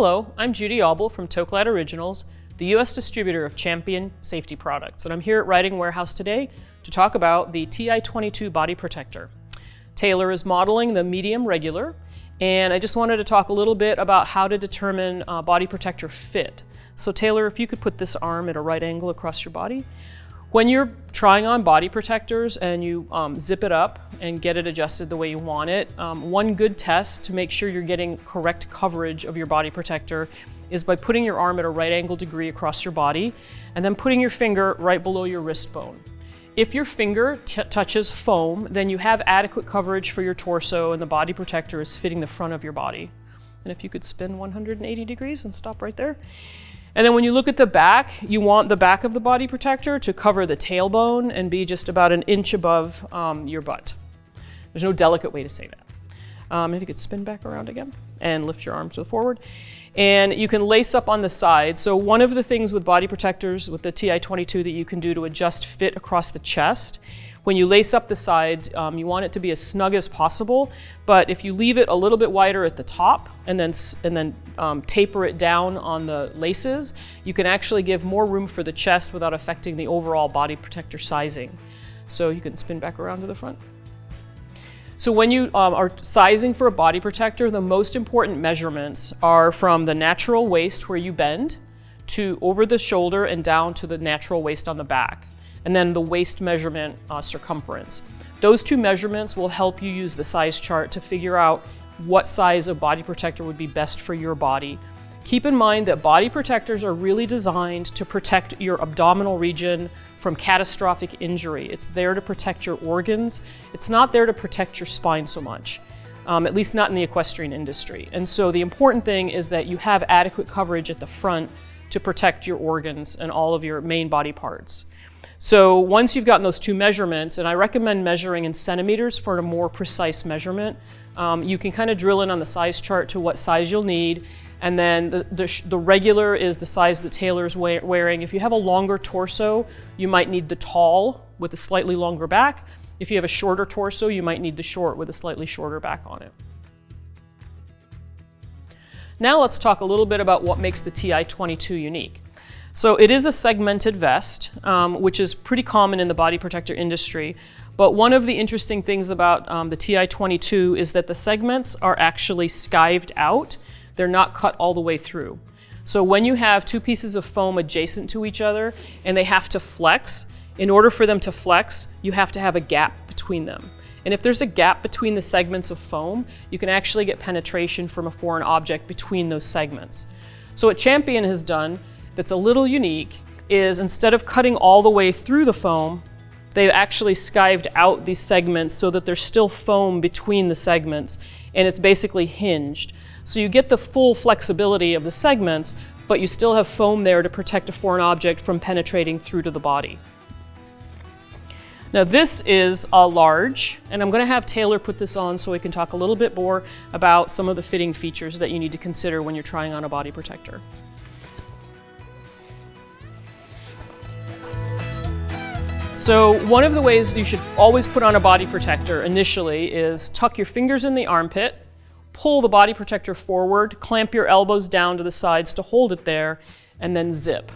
Hello, I'm Judy from Toklad Originals, the U.S. distributor of Champion safety products, and I'm here at Riding Warehouse today to talk about the TI-22 body protector. Taylor is modeling the medium regular, and I just wanted to talk a little bit about how to determine body protector fit. So Taylor, if you could put this arm at a right angle across your body. When you're trying on body protectors and you zip it up and get it adjusted the way you want it, one good test to make sure you're getting correct coverage of your body protector is by putting your arm at a right angle degree across your body and then putting your finger right below your wrist bone. If your finger touches foam, then you have adequate coverage for your torso and the body protector is fitting the front of your body. And if you could spin 180 degrees and stop right there. And then when you look at the back, you want the back of the body protector to cover the tailbone and be just about an inch above your butt. There's no delicate way to say that. If you could spin back around again and lift your arm to the forward. And you can lace up on the side. So one of the things with body protectors with the TI-22 that you can do to adjust fit across the chest, when you lace up the sides, you want it to be as snug as possible, but if you leave it a little bit wider at the top and then taper it down on the laces, you can actually give more room for the chest without affecting the overall body protector sizing. So you can spin back around to the front. So when you are sizing for a body protector, the most important measurements are from the natural waist where you bend to over the shoulder and down to the natural waist on the back, and then the waist measurement circumference. Those two measurements will help you use the size chart to figure out what size of body protector would be best for your body. Keep in mind that body protectors are really designed to protect your abdominal region from catastrophic injury. It's there to protect your organs. It's not there to protect your spine so much, at least not in the equestrian industry. And so the important thing is that you have adequate coverage at the front to protect your organs and all of your main body parts. So once you've gotten those two measurements, and I recommend measuring in centimeters for a more precise measurement, you can kind of drill in on the size chart to what size you'll need. And then the regular is the size that Taylor's wearing. If you have a longer torso, you might need the tall with a slightly longer back. If you have a shorter torso, you might need the short with a slightly shorter back on it. Now let's talk a little bit about what makes the TI-22 unique. So it is a segmented vest, which is pretty common in the body protector industry. But one of the interesting things about the TI-22 is that the segments are actually skived out. They're not cut all the way through. So when you have two pieces of foam adjacent to each other and they have to flex, in order for them to flex, you have to have a gap between them. And if there's a gap between the segments of foam, you can actually get penetration from a foreign object between those segments. So what Champion has done that's a little unique is instead of cutting all the way through the foam, they've actually skived out these segments so that there's still foam between the segments and it's basically hinged. So you get the full flexibility of the segments, but you still have foam there to protect a foreign object from penetrating through to the body. Now this is a large, and I'm going to have Taylor put this on so we can talk a little bit more about some of the fitting features that you need to consider when you're trying on a body protector. So one of the ways you should always put on a body protector initially is tuck your fingers in the armpit, pull the body protector forward, clamp your elbows down to the sides to hold it there, and then zip.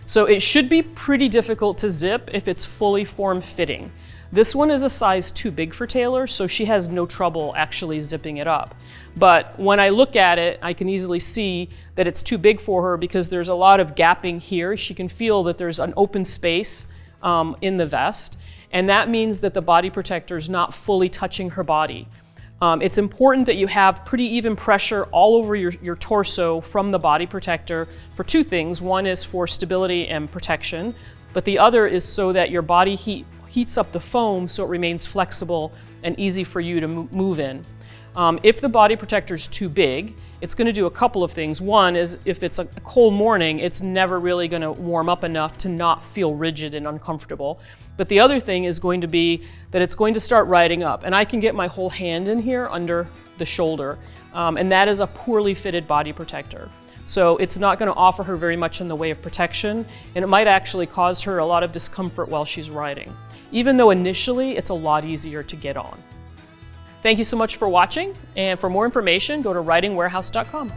So it should be pretty difficult to zip if it's fully form-fitting. This one is a size too big for Taylor, so she has no trouble actually zipping it up. But when I look at it, I can easily see that it's too big for her because there's a lot of gapping here. She can feel that there's an open space in the vest, and that means that the body protector is not fully touching her body. It's important that you have pretty even pressure all over your torso from the body protector for two things. One is for stability and protection, but the other is so that your body heats up the foam so it remains flexible and easy for you to move in. If the body protector is too big, it's going to do a couple of things. One is if it's a cold morning, it's never really going to warm up enough to not feel rigid and uncomfortable. But the other thing is going to be that it's going to start riding up. And I can get my whole hand in here under the shoulder. And that is a poorly fitted body protector. So it's not going to offer her very much in the way of protection, and it might actually cause her a lot of discomfort while she's riding, even though initially it's a lot easier to get on. Thank you so much for watching, and for more information, go to ridingwarehouse.com.